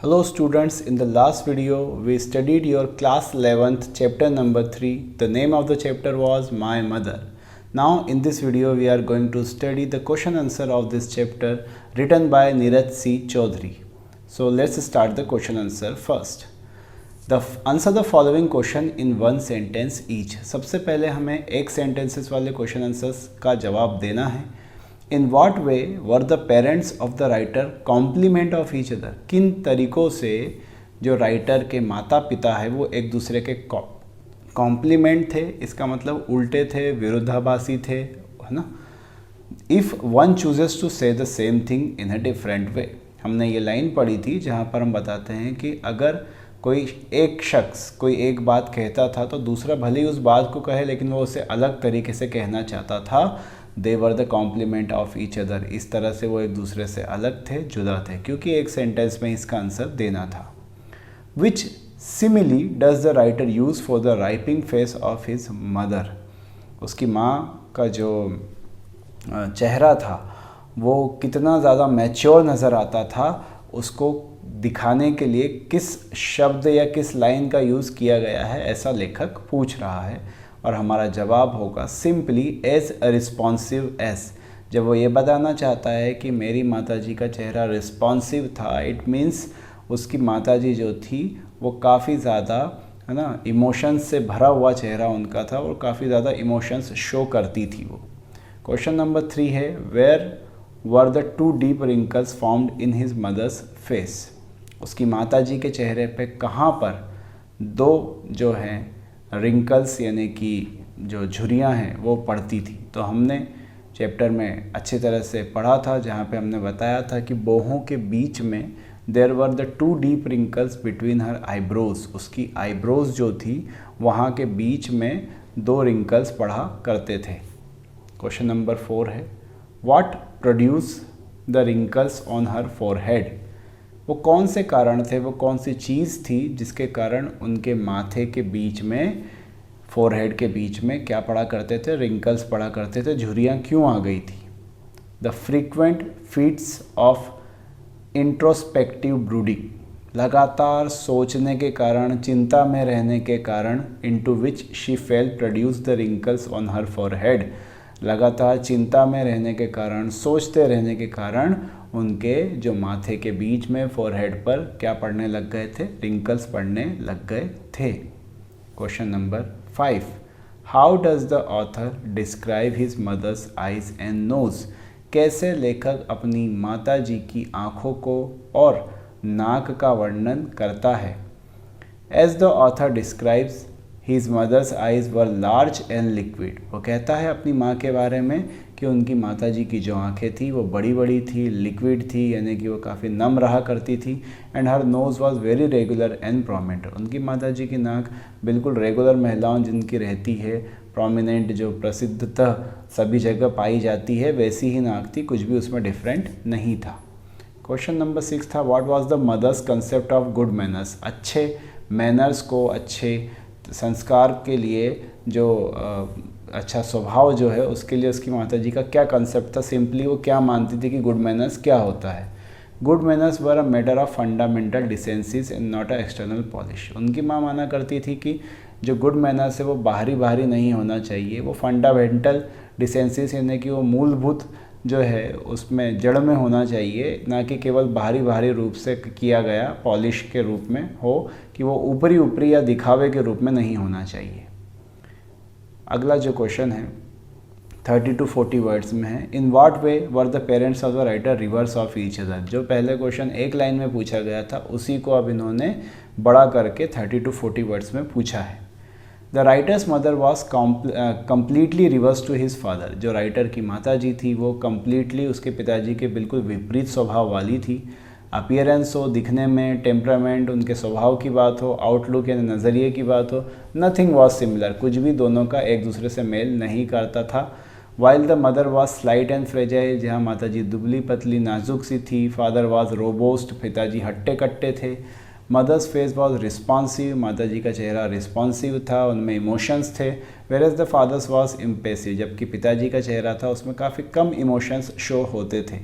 Hello students, in the last video we studied your class 11th chapter number 3. The name of the chapter was My Mother. Now in this video we are going to study the question answer of this chapter written by Neeraj C. Chaudhary. So let's start the question answer first. Answer the following question in one sentence each. सबसे पहले हमें एक sentences वाले question answers का जवाब देना है. In what way were the parents of the writer complement of each other. किन तरीक़ों से जो राइटर के माता पिता है वो एक दूसरे के कॉम्प्लीमेंट थे, इसका मतलब उल्टे थे, विरोधाभासी थे, है ना. इफ़ वन चूजेस टू से the same thing in a different way. हमने ये लाइन पढ़ी थी जहाँ पर हम बताते हैं कि अगर कोई एक शख्स कोई एक बात कहता था तो दूसरा भले ही उस बात को कहे लेकिन वो उसे अलग तरीके से कहना चाहता था. They were the complement of each other. इस तरह से वो एक दूसरे से अलग थे, जुदा थे, क्योंकि एक सेंटेंस में इसका आंसर देना था. Which simile does the writer use for the ripening face of his mother. उसकी माँ का जो चेहरा था वो कितना ज़्यादा मैच्योर नज़र आता था, उसको दिखाने के लिए किस शब्द या किस लाइन का यूज़ किया गया है, ऐसा लेखक पूछ रहा है. और हमारा जवाब होगा सिंपली एज रिस्पॉन्सिव एज. जब वो ये बताना चाहता है कि मेरी माताजी का चेहरा रिस्पॉन्सिव था, इट मीन्स उसकी माताजी जो थी वो काफ़ी ज़्यादा, है ना, इमोशंस से भरा हुआ चेहरा उनका था और काफ़ी ज़्यादा इमोशंस शो करती थी वो. क्वेश्चन नंबर 3 है where were the 2 deep wrinkles formed in his mother's face. उसकी माताजी के चेहरे पे कहाँ पर 2 जो हैं रिंकल्स यानी कि जो झुर्रियाँ हैं वो पड़ती थी. तो हमने चैप्टर में अच्छी तरह से पढ़ा था जहाँ पे हमने बताया था कि बाहों के बीच में there were the 2 deep wrinkles between her eyebrows. उसकी आईब्रोज जो थी वहाँ के बीच में 2 रिंकल्स पड़ा करते थे. क्वेश्चन नंबर 4 है what produce the wrinkles on her forehead. वो कौन से कारण थे, वो कौन सी चीज़ थी जिसके कारण उनके माथे के बीच में, फोरहेड के बीच में क्या पड़ा करते थे, रिंकल्स पड़ा करते थे, झुर्रियाँ क्यों आ गई थी. The frequent fits of introspective brooding. लगातार सोचने के कारण, चिंता में रहने के कारण, into which she fell produce the wrinkles on her forehead. लगातार चिंता में रहने के कारण, सोचते रहने के कारण उनके जो माथे के बीच में, फोरहेड पर क्या पड़ने लग गए थे, रिंकल्स पड़ने लग गए थे. Question number 5 how does the author describe his mother's eyes and nose. कैसे लेखक अपनी माताजी की आँखों को और नाक का वर्णन करता है. As the author describes his mother's eyes were large and liquid. वो कहता है अपनी माँ के बारे में कि उनकी माताजी की जो आंखें थी वो बड़ी बड़ी थी, लिक्विड थी, यानी कि वो काफ़ी नम रहा करती थी. And her nose was very regular and prominent. उनकी माताजी की नाक बिल्कुल रेगुलर, महिलाओं जिनकी रहती है, प्रोमिनेंट, जो प्रसिद्धतः सभी जगह पाई जाती है, वैसी ही नाक थी, कुछ भी उसमें डिफरेंट नहीं था. क्वेश्चन नंबर 6 था what was the mother's concept of good manners. अच्छे मैनर्स को, अच्छे संस्कार के लिए, जो अच्छा स्वभाव जो है उसके लिए उसकी माताजी का क्या कंसेप्ट था. सिंपली वो क्या मानती थी कि गुड मैनर्स क्या होता है. Good manners were a matter of fundamental decencies and not a external polish. उनकी माँ माना करती थी कि जो गुड मैनर्स है वो बाहरी नहीं होना चाहिए, वो फंडामेंटल डिसेंसीज यानी कि वो मूलभूत जो है उसमें जड़ में होना चाहिए, ना कि केवल बाहरी रूप से किया गया पॉलिश के रूप में हो, कि वो ऊपरी या दिखावे के रूप में नहीं होना चाहिए. अगला जो क्वेश्चन है 30 to 40 वर्ड्स में है. In what way were the parents of the writer reverse of each other. जो पहले क्वेश्चन एक लाइन में पूछा गया था उसी को अब इन्होंने बड़ा करके 30 to 40 वर्ड्स में पूछा है. The writer's mother was completely reverse to his father. जो राइटर की माताजी थी वो कम्प्लीटली उसके पिताजी के बिल्कुल विपरीत स्वभाव वाली थी. अपीयरेंस हो, दिखने में, टेम्परामेंट, उनके स्वभाव की बात हो, आउटलुक यानी नज़रिए की बात हो, नथिंग वॉज सिमिलर. कुछ भी दोनों का एक दूसरे से मेल नहीं करता था. While the mother was slight and fragile. जहाँ माताजी दुबली पतली नाजुक सी थी. Father was robust. पिताजी हट्टे कट्टे थे. Mother's face was responsive. माताजी का चेहरा रिस्पॉन्सिव था, उनमें इमोशंस थे. Whereas the father's was impassive. जबकि पिताजी का चेहरा था उसमें काफ़ी कम इमोशंस शो होते थे.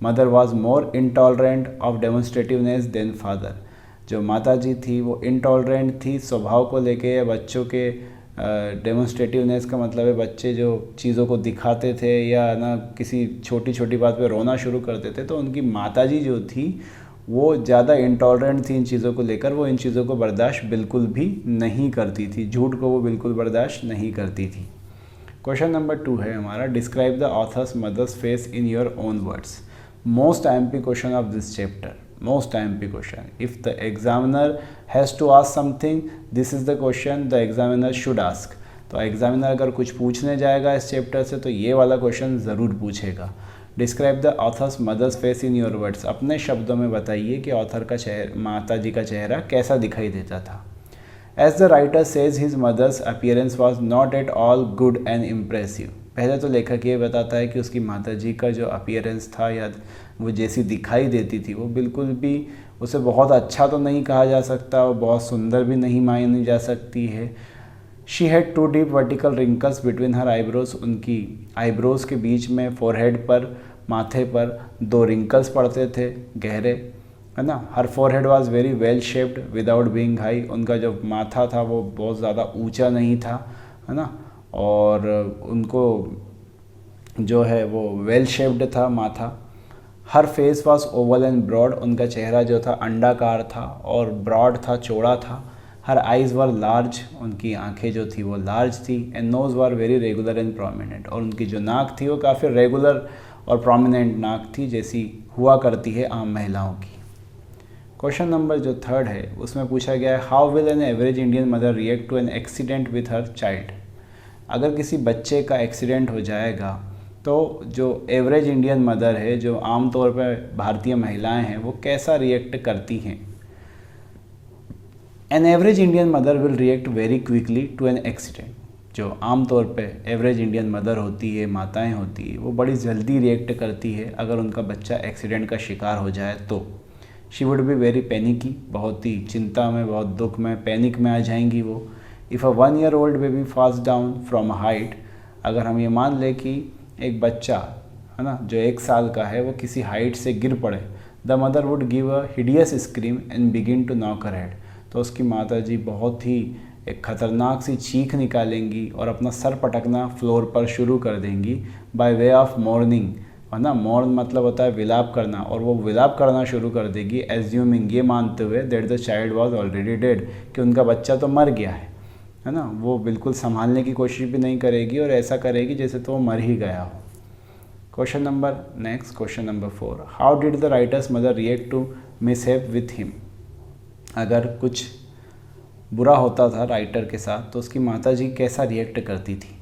Mother was more intolerant of demonstrativeness than father. जो माता जी थी वो इंटॉलरेंट थी स्वभाव को लेके या बच्चों के डेमोन्स्ट्रेटिवनेस का मतलब है बच्चे जो चीज़ों को दिखाते थे या ना किसी छोटी छोटी बात पे रोना शुरू करते थे, तो उनकी माताजी जो थी वो ज़्यादा इंटॉलरेंट थी इन चीज़ों को लेकर। वो इन चीज़ों को बर्दाश्त बिल्कुल भी नहीं करती थी, झूठ को वो बिल्कुल बर्दाश्त नहीं करती थी। क्वेश्चन नंबर 2 है हमारा, describe the author's mother's face in your own words. Most IMP question of this chapter, most IMP question. If the examiner has to ask something, this is the question the examiner should ask. तो examiner अगर कुछ पूछने जाएगा इस chapter से तो ये वाला क्वेश्चन ज़रूर पूछेगा। Describe the author's mother's face in your words. अपने शब्दों में बताइए कि ऑथर का चेहरा, माता जी का चेहरा कैसा दिखाई देता था। As the writer says his mother's appearance was not at all good and impressive. पहले तो लेखक ये बताता है कि उसकी माता जी का जो अपीयरेंस था या वो जैसी दिखाई देती थी वो बिल्कुल भी, उसे बहुत अच्छा तो नहीं कहा जा सकता और बहुत सुंदर भी नहीं मानी जा सकती है। She had 2 deep vertical wrinkles between her eyebrows. उनकी आईब्रोज के बीच में फोरहेड पर, माथे पर 2 रिंकल्स पड़ते थे गहरे, है ना। Her forehead was very well shaped without being high. उनका जो माथा था वो बहुत ज़्यादा ऊंचा नहीं था, है ना, और उनको जो है वो वेल शेप्ड था माथा। Her face was oval and broad. उनका चेहरा जो था अंडाकार था और ब्रॉड था, चौड़ा था। Her eyes were large. उनकी आंखें जो थी वो लार्ज थी। And nose were very regular and prominent. और उनकी जो नाक थी वो काफ़ी रेगुलर और प्रोमिनेंट नाक थी जैसी हुआ करती है आम महिलाओं की। क्वेश्चन नंबर जो 3 है उसमें पूछा गया है, how will an average Indian mother react to an accident with her child. अगर किसी बच्चे का एक्सीडेंट हो जाएगा तो जो एवरेज इंडियन मदर है, जो आमतौर पर भारतीय महिलाएं हैं, वो कैसा रिएक्ट करती हैं। An average Indian mother will react very quickly to an accident. जो आमतौर पे एवरेज इंडियन मदर होती है, माताएं होती है, वो बड़ी जल्दी रिएक्ट करती है अगर उनका बच्चा एक्सीडेंट का शिकार हो जाए तो। She would be very panicky. बहुत ही चिंता में, बहुत दुख में, पैनिक में आ जाएंगी वो। If a 1 year old baby falls down from height. अगर हम ये मान लें कि एक बच्चा, है ना, जो 1 साल का है वो किसी हाइट से गिर पड़े, the mother would give a hideous scream and begin to knock her head. तो उसकी माता जी बहुत ही एक खतरनाक सी चीख निकालेंगी और अपना सर पटकना फ्लोर पर शुरू कर देंगी बाय वे ऑफ मॉर्निंग, है ना। मॉर्न मतलब होता है विलाप करना, और वो विलाप करना शुरू कर देगी एज्यूमिंग, ये मानते हुए that the child was already dead, कि उनका बच्चा तो मर गया है ना। वो बिल्कुल संभालने की कोशिश भी नहीं करेगी और ऐसा करेगी जैसे तो वो मर ही गया हो। Question number 4, how did the writer's mother react to mishap with him. अगर कुछ बुरा होता था राइटर के साथ तो उसकी माता जी कैसा रिएक्ट करती थी।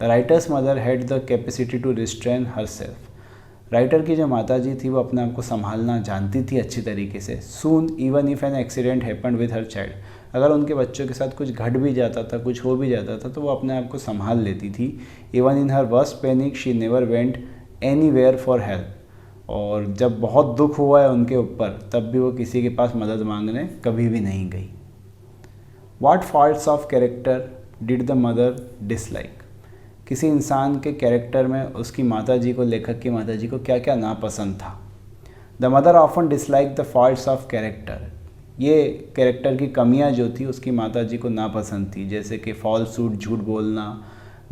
The writer's mother had the capacity to restrain herself. Writer की जो माता जी थी वो अपने आप को संभालना जानती थी अच्छी तरीके से। Soon even if an accident happened with her child. अगर उनके बच्चों के साथ कुछ घट भी जाता था, कुछ हो भी जाता था, तो वो अपने आप को संभाल लेती थी। Even in her worst panic she never went anywhere for help. और जब बहुत दुख हुआ है उनके ऊपर तब भी वो किसी के पास मदद मांगने कभी भी नहीं गई। What faults of character did the mother dislike. किसी इंसान के कैरेक्टर में उसकी माताजी को, लेखक की माताजी को क्या क्या नापसंद था। The mother often dislike the faults of character. ये कैरेक्टर की कमियां जो थी उसकी माताजी को नापसंद थी, जैसे कि फॉल्सूट, झूठ बोलना,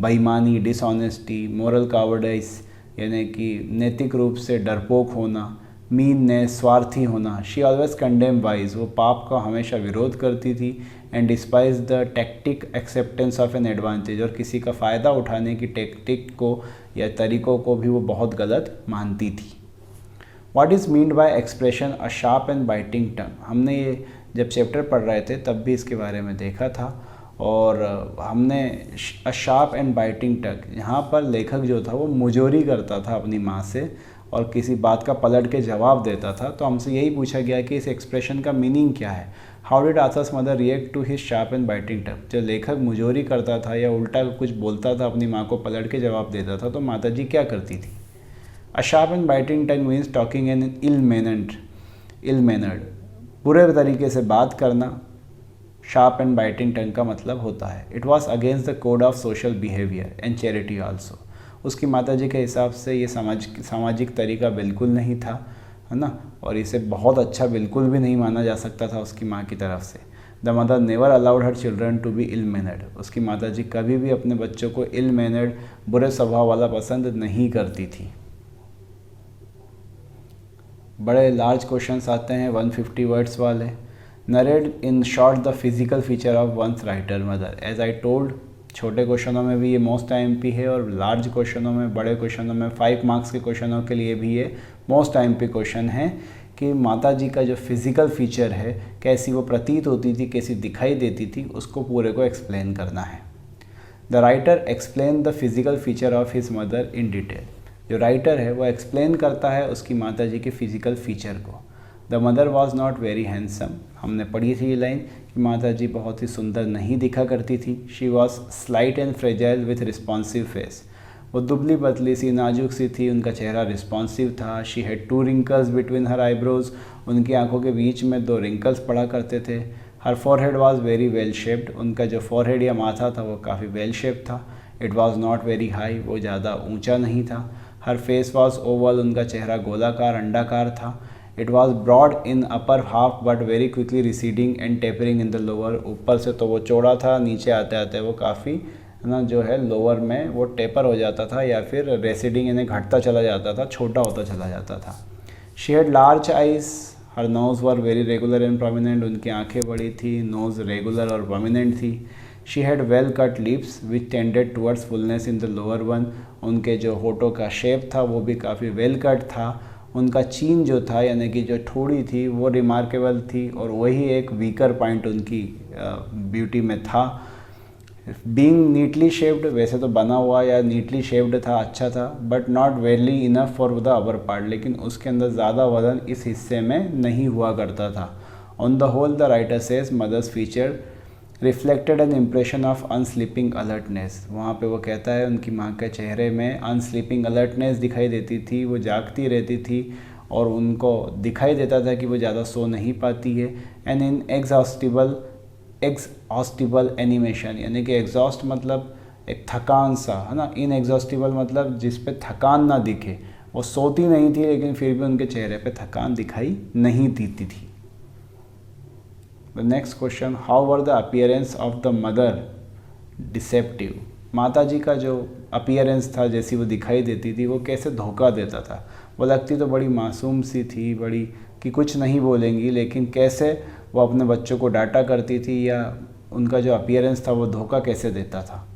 बेईमानी, डिसऑनेस्टी, मोरल कावर्डाइस यानी कि नैतिक रूप से डरपोक होना, मीननेस, स्वार्थी होना। She always condemn wise. वो पाप का हमेशा विरोध करती थी। And despise the tactic acceptance of an advantage. और किसी का फ़ायदा उठाने की टैक्टिक को या तरीक़ों को भी वो बहुत गलत मानती थी। What is meant by expression a sharp and biting tongue. हमने ये जब चैप्टर पढ़ रहे थे तब भी इसके बारे में देखा था, और हमने अ शार्प एंड बाइटिंग टंग, यहाँ पर लेखक जो था वो मुजोरी करता था अपनी माँ से और किसी बात का पलट के जवाब देता था। तो हमसे यही पूछा गया कि इस एक्सप्रेशन का मीनिंग क्या है। How did Arthur's mother react to his sharp and biting tongue. जब लेखक मुजोरी करता था या उल्टा कुछ बोलता था, अपनी माँ को पलट के जवाब देता था, तो माता जी क्या करती थी। A sharp and biting tongue means talking in ill mannered, बुरे तरीके से बात करना। शार्प एंड बाइटिंग टंग का मतलब होता है। It was against the code of social behaviour and charity also. उसकी माताजी के हिसाब से ये सामाजिक तरीका बिल्कुल नहीं था, है ना, और इसे बहुत अच्छा बिल्कुल भी नहीं माना जा सकता था उसकी माँ की तरफ से। The mother never allowed her children to be ill mannered. उसकी माताजी कभी भी अपने बच्चों को इल मैनर्ड, बुरे स्वभाव वाला पसंद नहीं करती थी। बड़े लार्ज क्वेश्चंस आते हैं 150 वर्ड्स वाले। Narrate in short the physical feature of one's writer mother. As I told, छोटे क्वेश्चनों में भी ये मोस्ट IMP है और लार्ज क्वेश्चनों में, बड़े क्वेश्चनों में 5 मार्क्स के क्वेश्चनों के लिए भी ये मोस्ट IMP क्वेश्चन है कि माताजी का जो फिज़िकल फीचर है, कैसी वो प्रतीत होती थी, कैसी दिखाई देती थी, उसको पूरे को एक्सप्लेन करना है। The writer explain the physical feature of his mother in detail. जो राइटर है वो एक्सप्लेन करता है उसकी माताजी के फिज़िकल फीचर को। The mother was not very handsome. हमने पढ़ी थी ये लाइन कि माताजी बहुत ही सुंदर नहीं दिखा करती थी। She was slight and fragile with responsive face. वो दुबली पतली सी, नाजुक सी थी, उनका चेहरा रिस्पॉन्सिव था। She had 2 wrinkles between her eyebrows. उनकी आंखों के बीच में 2 रिंकल्स पड़ा करते थे। Her forehead was very well shaped. उनका जो फॉरहेड या माथा था वो काफ़ी वेल शेप था। It was not very high. वो ज़्यादा ऊंचा नहीं था। Her face was oval. उनका चेहरा गोलाकार, अंडाकार था। It was broad in upper half but very quickly receding and tapering in the lower. ऊपर से तो वो चौड़ा था, नीचे आते आते वो काफ़ी ना जो है लोअर में वो टेपर हो जाता था या फिर रेसिडिंग यानी घटता चला जाता था, छोटा होता चला जाता था। She had large eyes. Her nose were very regular and prominent. उनकी आंखें बड़ी थी, नोज़ रेगुलर और प्रोमिनेंट थी। She had well cut lips which tended towards fullness in the lower one. उनके जो होठों का शेप था वो भी काफ़ी वेल कट था। उनका चीन जो था यानी कि जो ठोड़ी थी वो रिमार्केबल थी और वही एक वीकर पॉइंट उनकी ब्यूटी में था। बीइंग नीटली शेप्ड, वैसे तो बना हुआ या नीटली शेप्ड था, अच्छा था, but not very enough for the upper part. लेकिन उसके अंदर ज़्यादा वजन इस हिस्से में नहीं हुआ करता था। On the whole the writer says mother's feature reflected an impression of unsleeping alertness. वहाँ पे वो कहता है उनकी माँ के चेहरे में अनस्लीपिंग अलर्टनेस दिखाई देती थी। वो जागती रहती थी और उनको दिखाई देता था कि वो ज़्यादा सो नहीं पाती है। एंड इन एग्जॉस्टिबल एनिमेशन, यानी कि एग्जॉस्ट मतलब एक थकान सा, है ना। इनएग्जॉस्टिबल मतलब जिस पे थकान ना दिखे। वो सोती नहीं थी लेकिन फिर भी उनके चेहरे पे थकान दिखाई नहीं देती थी। The next question, how were the appearance of the mother deceptive. माता जी का जो अपीयरेंस था, जैसी वो दिखाई देती थी, वो कैसे धोखा देता था। वो लगती तो बड़ी मासूम सी थी, बड़ी कि कुछ नहीं बोलेंगी, लेकिन कैसे वो अपने बच्चों को डांटा करती थी या उनका जो अपीयरेंस था वो धोखा कैसे देता था।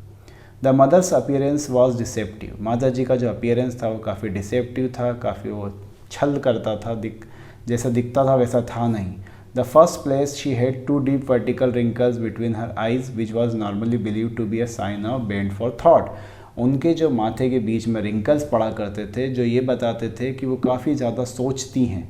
The mother's appearance was deceptive. माता जी का जो अपीयरेंस था वो काफ़ी डिसेप्टिव था, काफ़ी वो छल करता था, जैसा दिखता था वैसा था नहीं। The first place she had 2 deep vertical wrinkles between her eyes which was normally believed to be a sign of bent for thought। उनके जो माथे के बीच में रिंकल्स पड़ा करते थे जो ये बताते थे कि वो काफ़ी ज़्यादा सोचती हैं।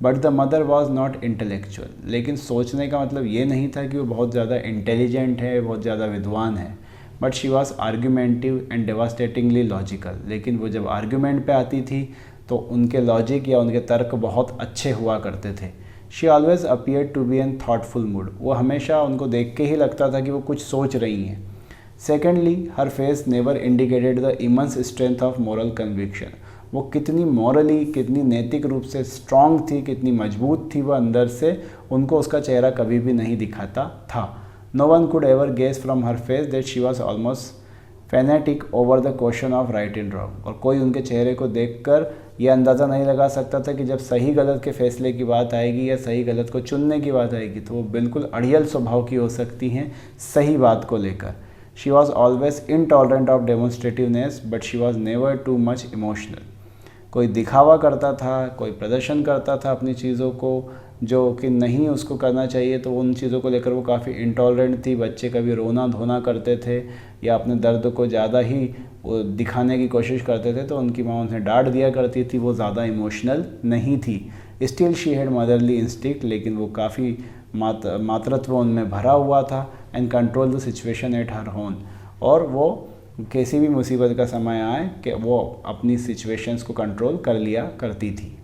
But the mother was not intellectual. लेकिन सोचने का मतलब ये नहीं था कि वो बहुत ज़्यादा इंटेलिजेंट है, बहुत ज़्यादा विद्वान है। But she was argumentative and devastatingly logical. लेकिन वो जब आर्ग्यूमेंट पे आती थी तो उनके लॉजिक या उनके तर्क बहुत अच्छे हुआ करते थे। She always appear to be an thoughtful mood. वो हमेशा उनको देख के ही लगता था कि वो कुछ सोच रही हैं। Secondly, her face never indicated the immense strength of moral conviction. वो कितनी मॉरली, कितनी नैतिक रूप से स्ट्रांग थी, कितनी मजबूत थी वो अंदर से, उनको उसका चेहरा कभी भी नहीं दिखाता था। No one could ever guess from her face that she was almost fanatic over the question of right and wrong. और कोई उनके चेहरे को देखकर यह अंदाज़ा नहीं लगा सकता था कि जब सही गलत के फैसले की बात आएगी या सही गलत को चुनने की बात आएगी तो वो बिल्कुल अड़ियल स्वभाव की हो सकती हैं सही बात को लेकर। She was always intolerant of demonstrativeness but she was never too much emotional. कोई दिखावा करता था, कोई प्रदर्शन करता था अपनी चीज़ों को जो कि नहीं उसको करना चाहिए, तो उन चीज़ों को लेकर वो काफ़ी इंटॉलरेंट थी। बच्चे कभी रोना धोना करते थे या अपने दर्द को ज़्यादा ही वो दिखाने की कोशिश करते थे तो उनकी माँ उन्हें डांट दिया करती थी। वो ज़्यादा इमोशनल नहीं थी। Still she had motherly instinct, लेकिन वो काफ़ी मातृत्व उनमें भरा हुआ था। And control the situation at her home. और वो किसी भी मुसीबत का समय आए कि वो अपनी सिचुएशंस को कंट्रोल कर लिया करती थी।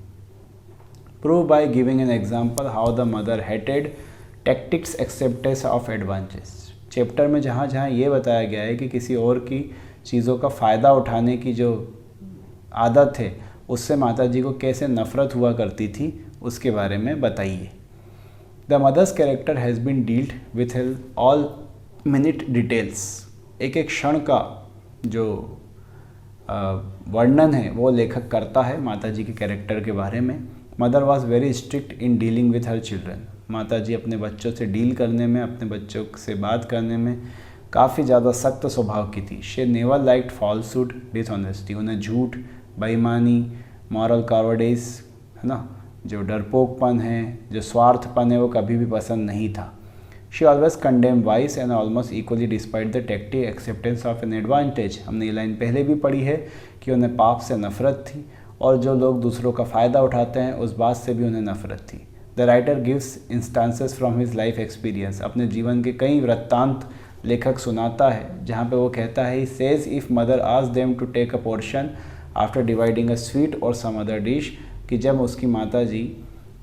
Prove by giving an example how the mother hated tactics acceptance of advantage. Chapter में जहाँ जहाँ ये बताया गया है कि किसी और की चीज़ों का फ़ायदा उठाने की जो आदत है उससे माता जी को कैसे नफ़रत हुआ करती थी उसके बारे में बताइए। The mother's character has been dealed with all minute details. एक एक क्षण का जो वर्णन है वो लेखक करता है माता जी के कैरेक्टर के बारे में। Mother was very strict in dealing with her children. माता जी अपने बच्चों से डील करने में, अपने बच्चों से बात करने में काफ़ी ज़्यादा सख्त स्वभाव की थी। She never liked falsehood, dishonesty. उन्हें झूठ, बेईमानी, मॉरल कॉवर्डिस, है ना, जो डरपोकपन है, जो स्वार्थपन है, वो कभी भी पसंद नहीं था। She always condemn vice and almost equally despite the tactic acceptance of an advantage. हमने ये लाइन पहले भी पढ़ी है कि उन्हें पाप से नफरत थी और जो लोग दूसरों का फ़ायदा उठाते हैं उस बात से भी उन्हें नफरत थी। The writer gives instances from his life experience. अपने जीवन के कई वृत्तांत लेखक सुनाता है जहाँ पे वो कहता है, says if mother asked them to take a portion after dividing a sweet or some other dish, कि जब उसकी माता जी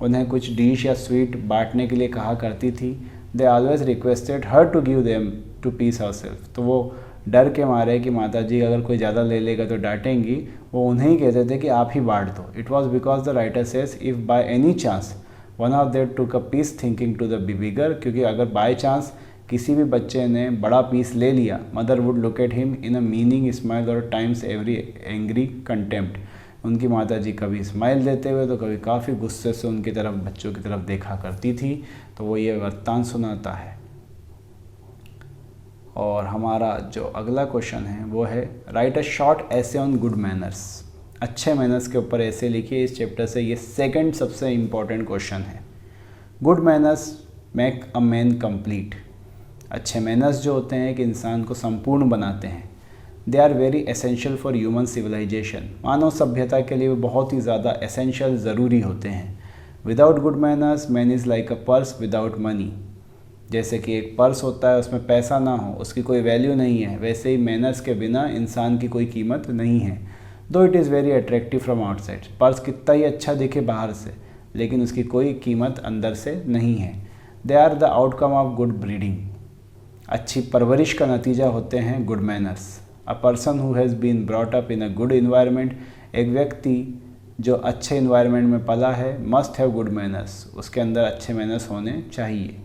उन्हें कुछ डिश या स्वीट बांटने के लिए कहा करती थी, they always requested her to give them two piece herself. तो वो डर के मारे कि माता जी अगर कोई ज़्यादा ले लेगा तो डांटेंगी, वो उन्हें ही कहते थे कि आप ही बांट दो। It was because the writer says if by any chance one of their took a piece thinking to the bigger, क्योंकि अगर बाय चांस किसी भी बच्चे ने बड़ा पीस ले लिया, mother would look at him in a meaning smile और टाइम्स एवरी एंग्री कंटेम्प्ट। उनकी माता जी कभी स्माइल देते हुए तो कभी काफ़ी गुस्से से उनकी तरफ, बच्चों की तरफ देखा करती थी। तो वो ये वृत्तांत सुनाता है। और हमारा जो अगला क्वेश्चन है वो है, राइट अ शॉर्ट ऐसे ऑन गुड मैनर्स। अच्छे मैनर्स के ऊपर ऐसे लिखिए। इस चैप्टर से ये सेकंड सबसे इम्पॉर्टेंट क्वेश्चन है। Good manners make a man complete. अच्छे मैनर्स जो होते हैं कि इंसान को संपूर्ण बनाते हैं। They are very essential for human civilisation. मानव सभ्यता के लिए वो बहुत ही ज़्यादा एसेंशियल, ज़रूरी होते हैं। Without good manners man is like a purse without money. जैसे कि एक पर्स होता है, उसमें पैसा ना हो, उसकी कोई वैल्यू नहीं है, वैसे ही मैनर्स के बिना इंसान की कोई कीमत नहीं है। दो it is very attractive from outside. Purse कितना ही अच्छा दिखे बाहर से, लेकिन उसकी कोई कीमत अंदर से नहीं है। They are the outcome of good breeding. अच्छी परवरिश का नतीजा होते हैं good manners. A person who has been brought up in a good environment. एक व्यक्ति जो अच्छे इन्वायरमेंट में पला है, मस्ट हैव गुड मैनर्स। उसके अंदर अच्छे मैनर्स होने चाहिए।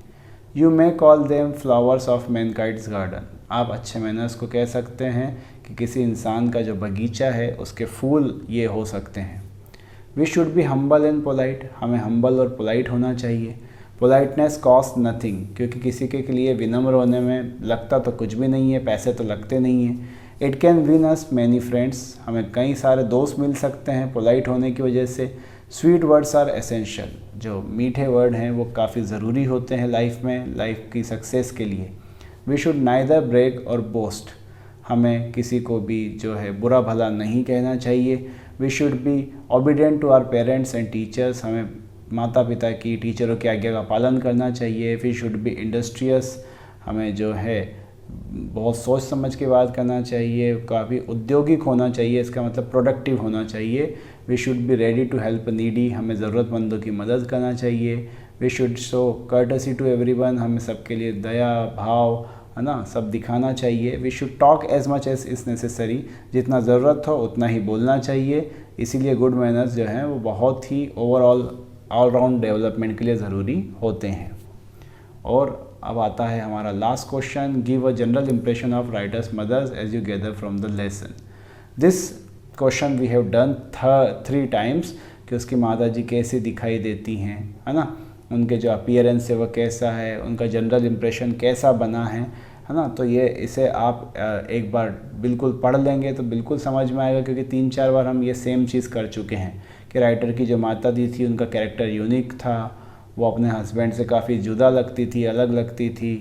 You may call them flowers of mankind's garden. आप अच्छे मैनर्स को कह सकते हैं कि किसी इंसान का जो बगीचा है उसके फूल ये हो सकते हैं। We should be humble and polite. हमें हम्बल और पोलाइट होना चाहिए। पोलाइटनेस कॉस्ट नथिंग, क्योंकि किसी के लिए विनम्र होने में लगता तो कुछ भी नहीं है, पैसे तो लगते नहीं हैं। It can win us many friends. हमें कई सारे दोस्त मिल सकते हैं पोलाइट होने की वजह से। Sweet words are essential. जो मीठे वर्ड हैं वो काफ़ी ज़रूरी होते हैं लाइफ में, लाइफ की सक्सेस के लिए। वी शुड नाइदर ब्रेक और बोस्ट। हमें किसी को भी जो है बुरा भला नहीं कहना चाहिए। We should be obedient to our parents and teachers. हमें माता पिता की, टीचरों की आज्ञा का पालन करना चाहिए। We should be industrious. हमें जो है बहुत सोच समझ के बात करना चाहिए, काफ़ी औद्योगिक होना चाहिए, इसका मतलब प्रोडक्टिव होना चाहिए। We should be ready to help needy. हमें ज़रूरतमंदों की मदद करना चाहिए। We should show courtesy to everyone. हमें सबके लिए दया भाव, है ना, सब दिखाना चाहिए। We should talk as much as is necessary. जितना ज़रूरत हो उतना ही बोलना चाहिए। इसीलिए गुड मैनर्स जो हैं वो बहुत ही ओवरऑल ऑलराउंड डेवलपमेंट के लिए ज़रूरी होते हैं। और अब आता है हमारा last question, give a general impression of writer's mother's as you gather from the lesson. This question we have done 3 times कि उसकी माता जी कैसे दिखाई देती हैं, है ना, उनके जो अपीयरेंस है वो कैसा है, उनका जनरल इंप्रेशन कैसा बना है ना। तो ये इसे आप एक बार बिल्कुल पढ़ लेंगे तो बिल्कुल समझ में आएगा, क्योंकि 3-4 बार हम ये सेम चीज़ कर चुके हैं कि राइटर की जो माता जी थी उनका कैरेक्टर यूनिक था। वो अपने हस्बैंड से काफ़ी जुदा लगती थी, अलग लगती थी,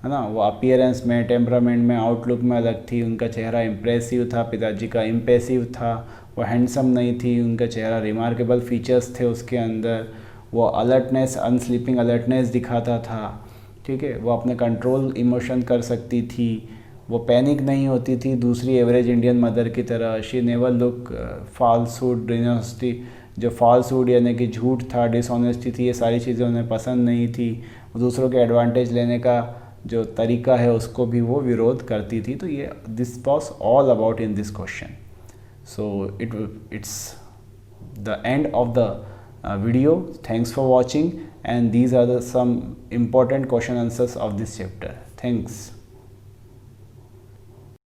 है ना। वो अपीयरेंस में, टेम्परामेंट में, आउटलुक में अलग थी। उनका चेहरा इम्प्रेसिव था, पिताजी का इम्पेसिव था। वो हैंडसम नहीं थी, उनका चेहरा रिमार्केबल फीचर्स थे उसके अंदर। वो अलर्टनेस, अनस्लीपिंग अलर्टनेस दिखाता था, ठीक है। वो अपने कंट्रोल इमोशन कर सकती थी। वो पैनिक नहीं होती थी दूसरी एवरेज इंडियन मदर की तरह। She never look falsehood, dishonesty, जो फॉल्सहुड यानी कि झूठ था, डिसऑनेस्टी थी, ये सारी चीज़ें उन्हें पसंद नहीं थी। दूसरों के एडवांटेज लेने का जो तरीका है उसको भी वो विरोध करती थी। तो ये this was all about in this question. So it's the end of the video. Thanks for watching, and these are some important question answers of this chapter. Thanks.